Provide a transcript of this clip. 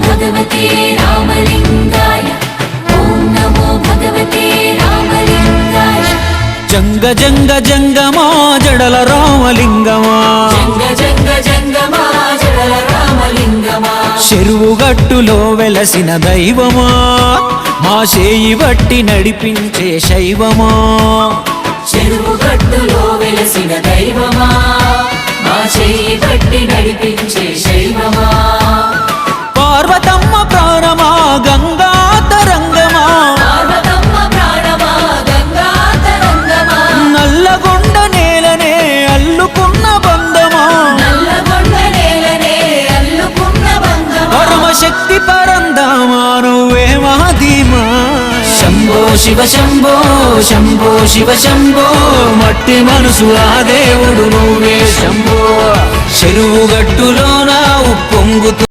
భగవతే రామలింగాయ ఓం నమో భగవతే రామలింగాయ జంగ జంగ జంగమా జడల రామలింగమా జంగ జంగ జంగమా జడల రామలింగమా చెరువుగట్టులో వెలసిన దైవమా మా చేయి బట్టి నడిపించే శైవమా చెరువుగట్టులో వెలసిన దైవమా మా చేయి బట్టి నడిపించే శైవమా పార్వతమ్మ ప్రాణమా గంగా తరంగమా పార్వతమ్మ ప్రాణమా గంగా తరంగమా నల్లగొండ నేలనే అల్లుకున్న బంధమా నల్లగొండ నేలనే అల్లుకున్న బంధమా పరమశక్తి పరందామా నువ్వే మహదీమా శంభో శివ శంభో శంభో శివ శంభో మట్టి మనసు ఆ దేవుడు నువ్వే శంభో చెరువుగట్టులోన ఉప్పొంగుతూ